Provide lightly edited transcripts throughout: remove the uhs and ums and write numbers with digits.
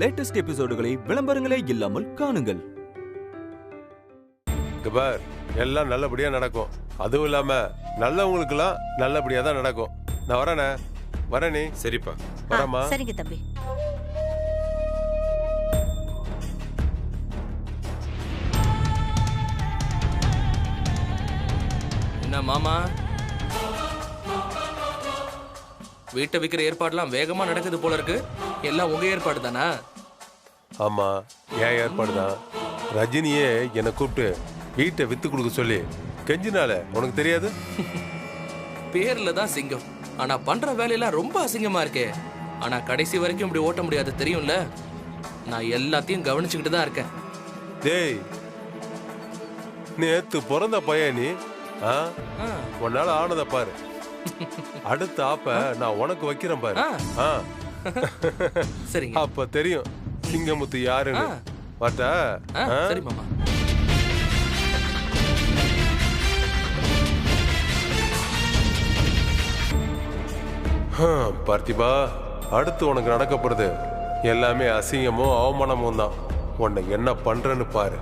Latest எபிசோடுகளை விளம்பரங்களே இல்லாமல் காணுங்கள். பார், எல்லாம் நல்லபடியா நடக்கும். அதுவும் இல்லாம நல்லவங்களுக்குலாம் நல்லபடியா தான் நடக்கும். நான் வரேனே. வரேனே. சரிப்பா. வரமா. சரிங்க தம்பி. என்ன மாமா, வீட்டை விற்கிற ஏற்பாடுலாம் வேகமா நடக்குது போல இருக்கு. எல்லாம் உங்க ஏற்பாடு தானா? ஆமா, ஏன் ஏற்பாடு தான். ரஜினியே என்னை கூப்பிட்டு வீட்டை வித்து கொடுக்க சொல்லி கெஞ்சினால, உனக்கு தெரியாது? பேர்ல தான் சிங்கம், ஆனா பண்ற வேலையெல்லாம் ரொம்ப அசிங்கமா இருக்கே. ஆனா கடைசி வரைக்கும் இப்படி ஓட்ட முடியாது, தெரியும்ல. நான் எல்லாத்தையும் கவனிச்சுக்கிட்டு தான் இருக்கேன். டேய், நேத்து பிறந்த பையன் நீ. உன்னால ஆனத பாரு. அடுத்த ஆப்ப நான் உனக்கு வைக்கிறேன் பாரு. சரிங்க. அப்ப தெரியும் சிங்கமுத்து யாருன்னு. வாட்டா. சரி மாமா. பார்த்திபா, அடுத்து உனக்கு நடக்கப்படுது எல்லாமே அசிங்கமும் அவமானமும் தான். உன்னை என்ன பண்றேன்னு பாரு.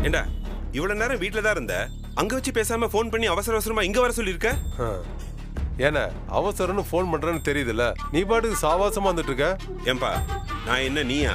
ஏண்டா, இவ்வளவு நேரம் வீட்டுல தான் இருந்த, அங்க வச்சு பேசாம போன் பண்ணி அவசர அவசரமா இங்க வர சொல்லிருக்க? ஏன்னா அவசரம்னு போன் பண்றேன்னு தெரியுதுல்ல, நீ பாட்டுக்கு சாவாசமா வந்துட்டு இருக்க. ஏன்பா, நான் என்ன நீயா?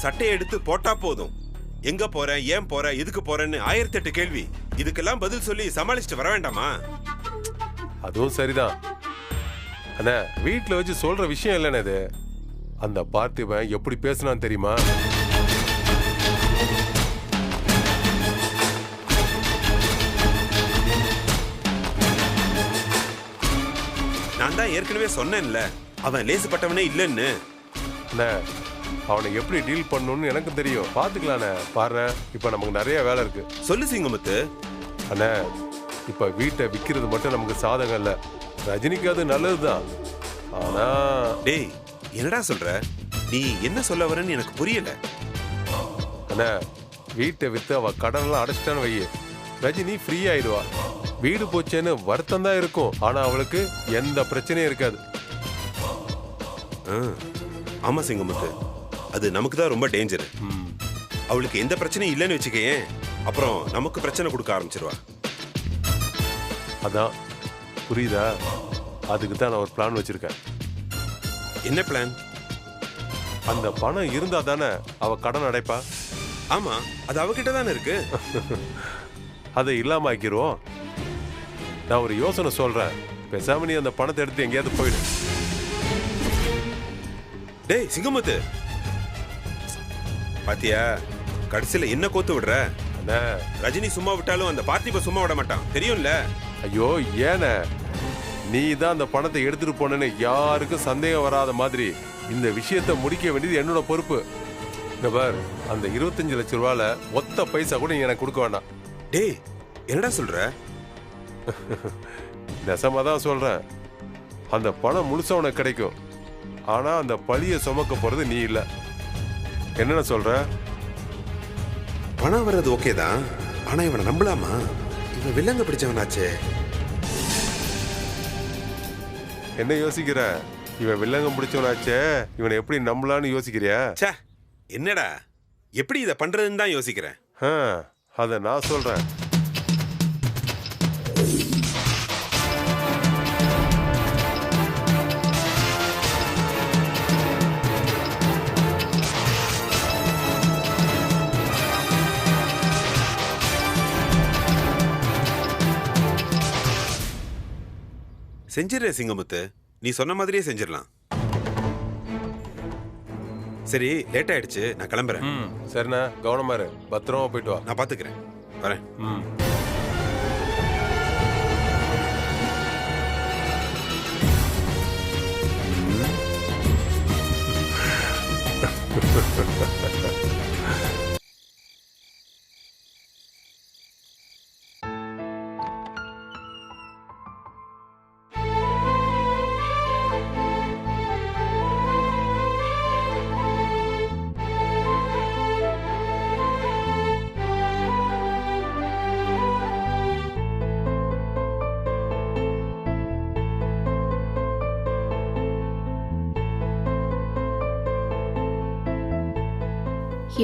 சட்டையை எடுத்து போட்டா போதும். எங்க போற, ஏன் போற, எதுக்கு போறேன்னு 1008 கேள்வி. இதுக்கெல்லாம் பதில் சொல்லி சமாளிச்சுட்டு வர வேண்டாமா? அதுவும் சரிதான். அண்ணா, வீட்டுல வச்சு சொல்ற விஷயம் இல்லைன்னு இது. அந்த பார்த்திபன் எப்படி பேசினான்னு தெரியுமா? நான் தான் ஏற்கனவே சொன்னேன்ல, அவன் லேசுப்பட்டவனே இல்லைன்னு. அவனை எப்படி டீல் பண்ணணும்னு எனக்கு தெரியும். பாத்துக்கலாண்ணே. பாரு, இப்ப நமக்கு நிறைய வேலை இருக்கு. சொல்லு சிங்கமுத்து. அண்ணா, இப்ப வீட்டை விக்கிறது மட்டும் நமக்கு சாதகம் இல்ல. ரஜினிக்கு அது நல்லதுதான். ஆனா டேய், என்னடா சொல்ற? நீ என்ன சொல்ல வரன்னு எனக்கு புரியல. அண்ணா, வீட்டை வித்து அவ கடன்லாம் அடைச்சிட்டான்னு வையே, ரஜினி ஃப்ரீ ஆயிடுவா. வீடு போச்சேன்னு வருத்தம் தான் இருக்கும், ஆனா அவளுக்கு எந்த பிரச்சனையும் இருக்காது. ஆமா சிங்கமுத்து, அது நமக்கு தான் ரொம்ப டேஞ்சர். அவளுக்கு எந்த பிரச்சனையும் இல்லைன்னு வச்சுக்கேன், அப்புறம் நமக்கு பிரச்சனை கொடுக்க ஆரம்பிச்சிருவா. அதான் புரியுதா? அதுக்கு தான் நான் ஒரு பிளான் வச்சிருக்கேன். என்ன பிளான்? அந்த பணம் இருந்தா தானே அவ கடன் அடைப்பா. ஆமா, அது அவகிட்ட தானே இருக்கு. அதை இல்லாம ஆக்கிடுவோம். நான் ஒரு யோசனை சொல்றேன், பேசாம நீ அந்த பணத்தை எடுத்து எங்கேயாவது போயிடு. டேய் சிங்கமுத்து, பாத்தியா கடைசியில என்ன கோத்து விடுற? ரஜினி சும்மா விட்டாலும் அந்த பார்த்திப சும்மா விட மாட்டான், தெரியும்ல. ஐயோ, ஏன நீ தான் அந்த பணத்தை எடுத்துட்டு போனேன்னு யாருக்கும் சந்தேகம் வராத மாதிரி இந்த விஷயத்தை முடிக்க வேண்டியது என்னோட பொறுப்பு. இந்த பார், அந்த 25 லட்சம் ரூபாயில ஒத்த பைசா கூட நீ எனக்கு கொடுக்க வேண்டாம். டேய், என்னடா சொல்ற? நெசமா தான் சொல்றேன். அந்த பணம் முழுசா உனக்கு கிடைக்கும், ஆனா அந்த பழிய சுமக்க போறது நீ இல்ல. என்ன சொல்ற? பணம் வர்றது ஓகே தான், ஆனா இவனை நம்பலாமா? இவன் வில்லங்க பிடிச்சவனாச்சே. என்ன யோசிக்கிற? இவன் வில்லங்கம் பிடிச்சவனாச்சே, இவனை எப்படி நம்பலான்னு யோசிக்கிறியா? என்னடா, எப்படி இதை பண்றதுன்னு தான் யோசிக்கிறேன். அத நான் சொல்றேன். செஞ்சிடற சிங்கமுத்து, நீ சொன்ன மாதிரியே செஞ்சிடலாம். சரி, லேட் ஆயிடுச்சு, நான் கிளம்புறேன். சரிண்ணா, கவனமா இரு, பத்திரமா போயிட்டு வா. நான் பாத்துக்கிறேன், வரேன்.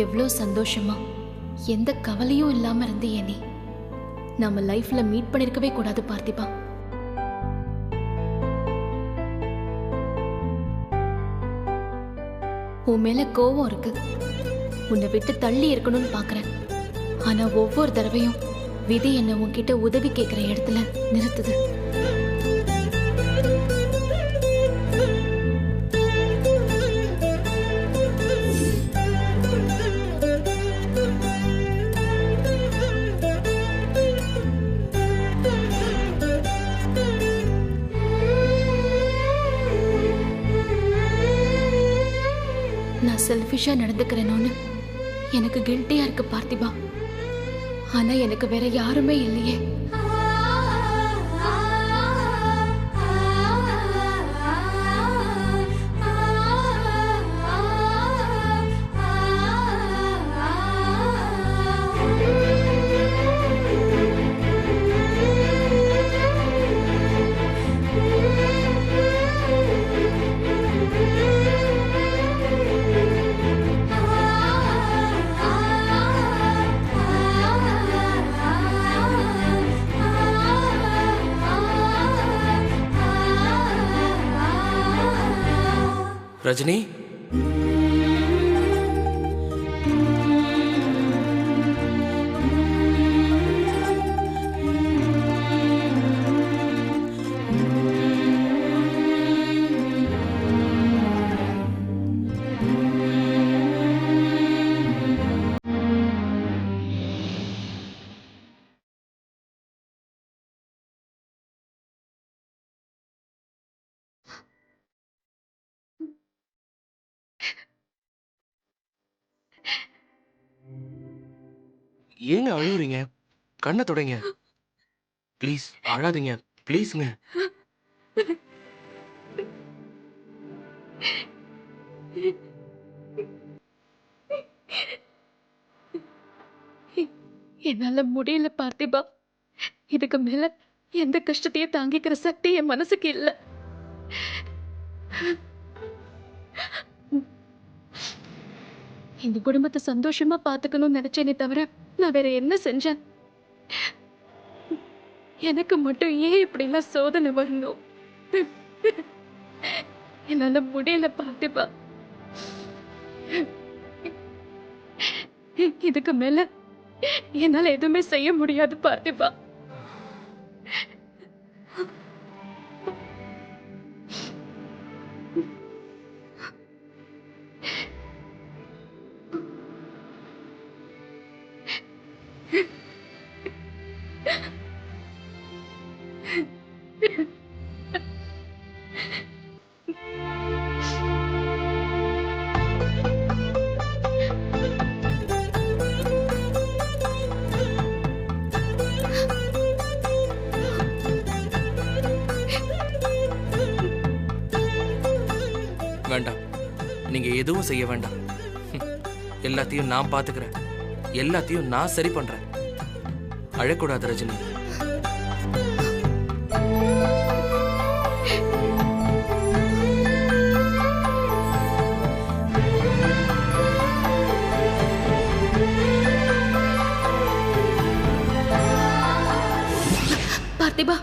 எவ்வளோ சந்தோஷமா எந்த கவலையும் இல்லாம இருந்தியே நீ. நாம லைஃப்ல மீட் பண்ணிருக்கவே கூடாது பார்த்திபா. உன் மேல கோவம் இருக்கு. உன்னை விட்டு தள்ளி இருக்கணும்னு பாக்குறேன். ஆனா ஒவ்வொரு தடவையும் விதி என்ன உன்கிட்ட உதவி கேட்கிற இடத்துல நிறுத்துது. நான் செல்ஃபிஷா நடந்துக்கிறேனோன்னு எனக்கு கில்ட்டியா இருக்கு பார்த்திபா. ஆனா எனக்கு வேற யாருமே இல்லையே. ரஜினி, ஏங்க அழுவுறீங்க? கண்ணை தொடைங்க. ப்ளீஸ் அழாதீங்க. ப்ளீஸ்ங்க. என்னால முடியல பார்த்திபா. இதுக்கு மேல எந்த கஷ்டத்தையும் தாங்கிக்கிற சக்தி என் மனசுக்கு இல்ல. இந்த குடும்பத்தை சந்தோஷமா பாத்துக்கணும்னு நினைச்சேனே தவிர நான் வேற என்ன செஞ்சேன்? எனக்கு மட்டும் ஏன் இப்படிலாம் சோதனை வரணும்? என்னால முடியல பார்த்திபா. இதுக்கு மேல என்னால எதுவுமே செய்ய முடியாது பார்த்திபா. வேண்டாம், நீங்க எதுவும் செய்ய வேண்டாம். எல்லாத்தையும் நான் பாத்துக்கிறேன். எல்லாத்தையும் நான் சரி பண்றேன். அழக்கூடாது ரஜினி. பார்த்திபா,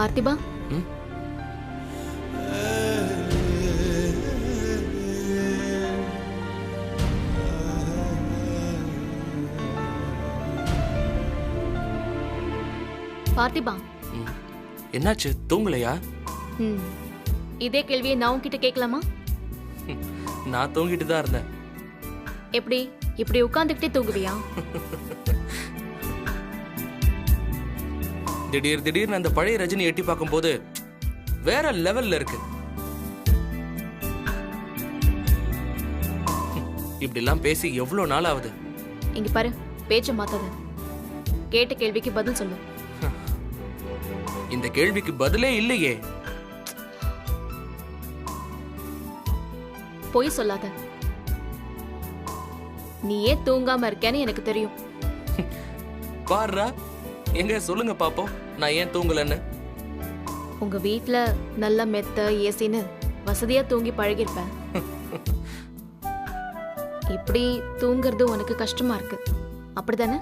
பார்த்திபா, ம்? பார்த்திபா. ம். என்னாச்சு, தூங்கலையா? ம். இதே கேள்வியை நான் உன்கிட்ட கேட்கலாமா? நான் தூங்கிட்டு தான் இருந்தேன். எப்படி இப்படி உட்கார்ந்துகிட்டே தூங்குவியா? திடீர்னு அந்த பழைய ரஜினி எட்டி பார்க்கும்போது வேற லெவல்ல இருக்கு. இப்படி எல்லாம் பேசி எவ்வளவு நாள் ஆகுது? இங்க பாரு, பேச்ச மாத்தாத. கேட்ட கேள்விக்கு பதில் சொல்லு. இந்த கேள்விக்கு பதிலே இல்லையே. பொய் சொல்லாத. நீ ஏன் தூங்காம இருக்கேன்னு எனக்கு தெரியும். பாருடா, எங்க சொல்லுங்க பாப்போம், நான் ஏன் தூங்கலன்னு. உங்க வீட்ல நல்ல மெத்த ஏசின்னு வசதியா தூங்கி பழகிருப்ப. இப்படி தூங்குறது உனக்கு கஷ்டமா இருக்கு, அப்படிதானே?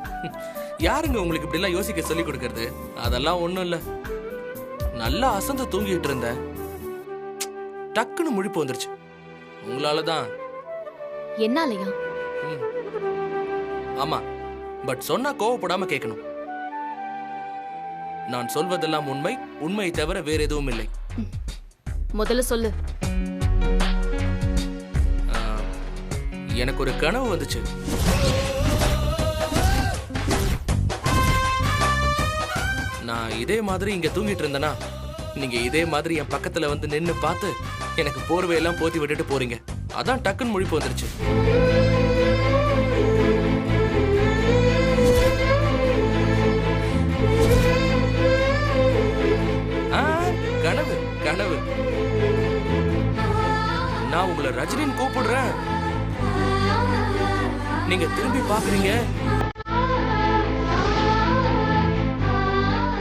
யாருங்க உங்களுக்கு இப்படி எல்லாம் யோசிக்க சொல்லி கொடுக்கறது? அதெல்லாம் ஒண்ணும் இல்ல. நல்லா அசந்து தூங்கிட்டு இருந்தேன், டக்குன்னு முழிப்பு வந்துருச்சு. உங்களாலதான். என்னாலயா? ம். ஆமா, பட் சொன்னா கோவப்படாம கேட்கணும். நான் சொல்வதெல்லாம் உண்மை, உண்மையை தவிர வேற எதுவும் இல்லை. முதல்ல சொல்லு. எனக்கு ஒரு கனவு வந்துச்சு. நான் இதே மாதிரி இங்க தூங்கிட்டு இருந்தேனா, நீங்க இதே மாதிரி என் பக்கத்துல வந்து நின்னு பார்த்து எனக்கு போர்வையெல்லாம் போத்தி விட்டுட்டு போறீங்க. அதான் டக்குன்னு முழிப்பு வந்துருச்சு. கனவு கனவு. நான் உங்களை ரஜினின்னு கூப்பிடுறேன், நீங்க திரும்பி பாக்குறீங்க.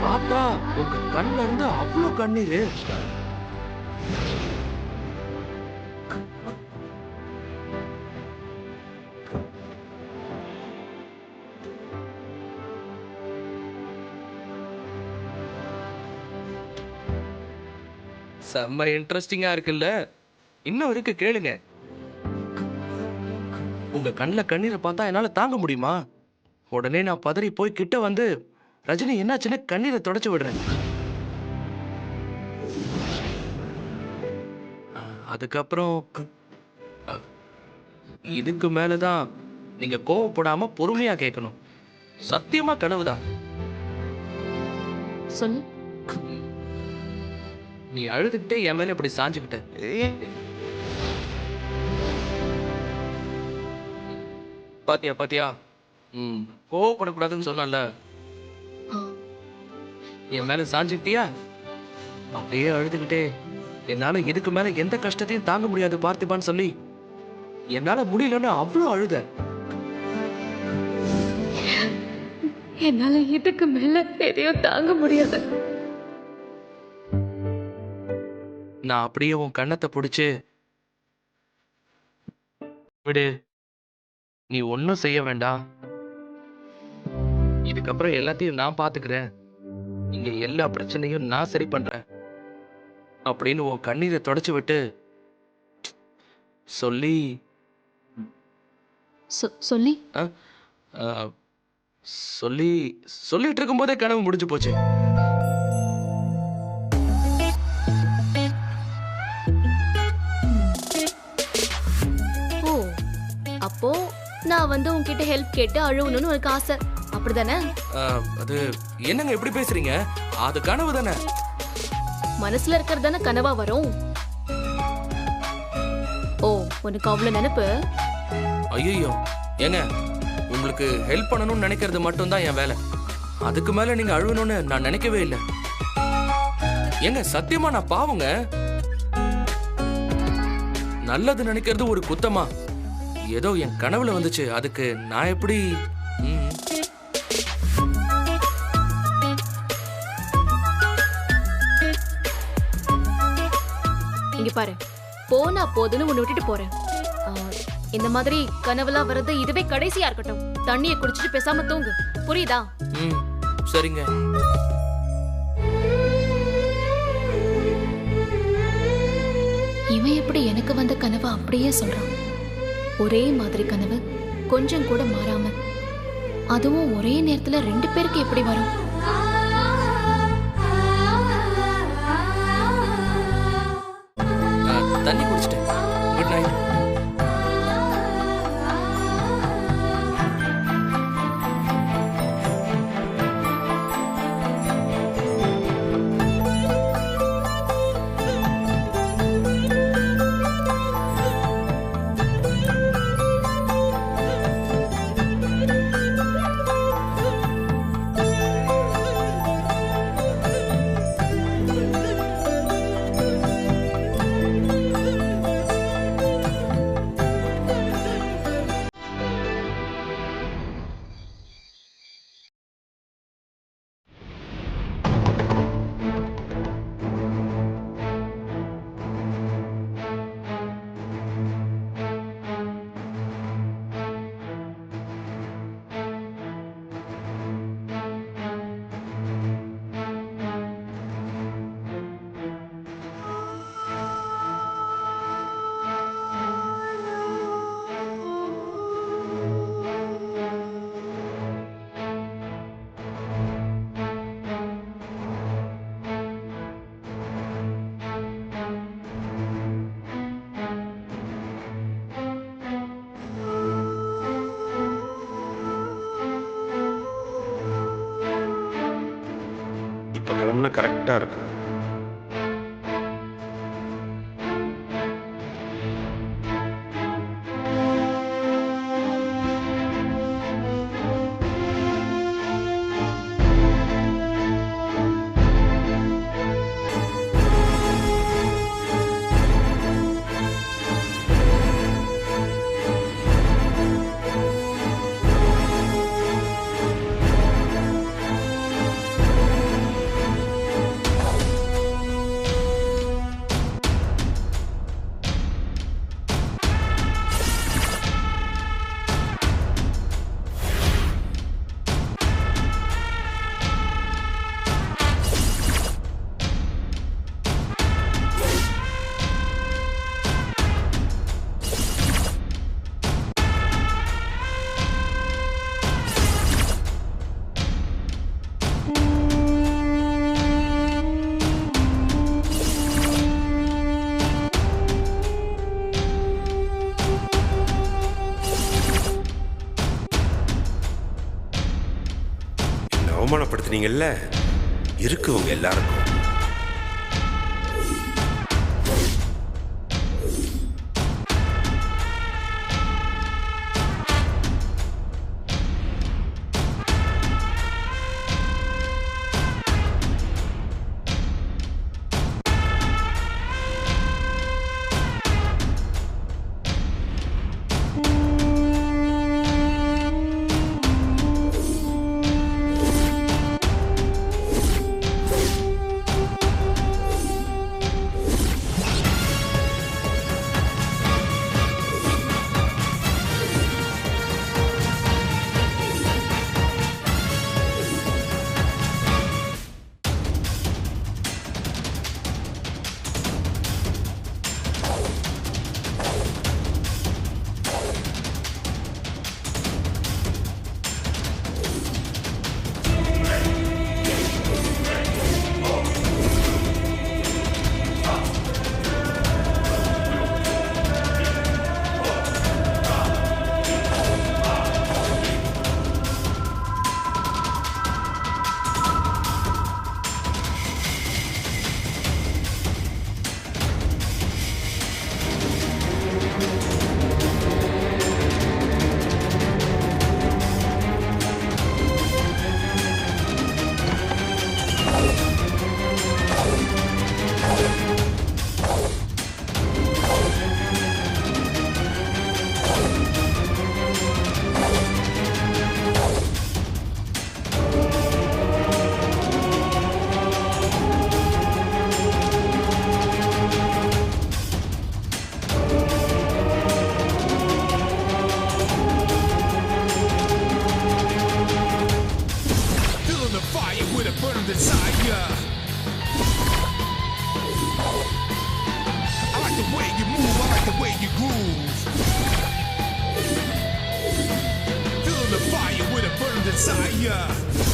பாப்பா, உங்க கண்ணுல இருந்து அவ்வளவு கண்ணீரு. செம்ம இன்ட்ரெஸ்டிங்கா இருக்குல்ல? இன்னும் இருக்கு, கேளுங்க. உங்க கண்ணுல கண்ணீரை பார்த்தா என்னால தாங்க முடியுமா? உடனே நான் பதறி போய் கிட்ட வந்து, ரஜினி என்னாச்சுன்னு கண்ணீரை தொடச்சு விடுறேன். அதுக்கப்புறம் இதுக்கு மேலதான் நீங்க கோவப்படாம பொறுமையா கேட்கணும். சத்தியமா கனவுதான். சொல்லு. நீ அழுதுகிட்டே என் மேல இப்படி சாஞ்சுக்கிட்ட. பாத்தியா பாத்தியா? கோவப்படக்கூடாதுன்னு சொன்னல, என் மேல சாஞ்சுக்கிட்டியா? அப்படியே அழுதுகிட்டே, என்னால இதுக்கு மேல எந்த கஷ்டத்தையும் தாங்க முடியாது பார்த்திபான்னு சொல்லி என்னால முடியலன்னு அவ்வளவு அழுத. என்னால இதுக்கு மேல எதையும் தாங்க முடியாது. நான் அப்படியே உன் கண்ணத்தை பிடிச்சு, விடு, நீ ஒன்னும் செய்ய வேண்டாம், இதுக்கப்புறம் எல்லாத்தையும் நான் பாத்துக்கிறேன், இங்க எல்லா பிரச்சனையும் நான் சரி பண்றேன் அப்படின்னு உன் கண்ணீரை தொடச்சு விட்டு சொல்லி சொல்லி சொல்லி சொல்லிட்டு இருக்கும் போதே கனவு முடிஞ்சு போச்சு. அப்போ நான் வந்து உன்கிட்ட ஹெல்ப் கேட்டு அழுவணும்னு உனக்கு ஆசை, அப்படிதானே? அது என்னங்க எப்படி பேசுறீங்க? அது கனவு தானே. மனசுல இருக்கிறது தானே கனவா வரும். ஓ, உனக்கு அவ்வளவு நினைப்பு? ஐயோ ஏங்க, உங்களுக்கு ஹெல்ப் பண்ணணும்னு நினைக்கிறது மட்டும்தான் என் வேலை. அதுக்கு மேல நீங்க அழுவணும்னு நான் நினைக்கவே இல்லை. ஏங்க சத்தியமா நான் பாவங்க. நல்லது நினைக்கிறது ஒரு குத்தமா? ஏதோ என் கனவுல வந்துச்சு, அதுக்கு நான் எப்படி? இங்க பாரு, போனா போதுன்னு உன்னை விட்டுட்டு போறேன். இந்த மாதிரி கனவுலாம் வர்றது இதுவே கடைசியா இருக்கட்டும். தண்ணியை குடிச்சிட்டு பேசாம தூங்கு, புரியுதா? சரிங்க. அவன் எப்படி எனக்கு வந்த கனவை அப்படியே சொல்றான்? ஒரே மாதிரி கனவு, கொஞ்சம் கூட மாறாம, அதுவும் ஒரே நேரத்துல 2 பேருக்கு எப்படி வரும்? தண்ணி குடிச்சிட்டேன். Good night. இப்ப கிளம்புனா கரெக்டா இருக்கு. அவமானப்படுத்துனீங்கல்ல, இருக்கு உங்க எல்லாருக்கும். Messiah.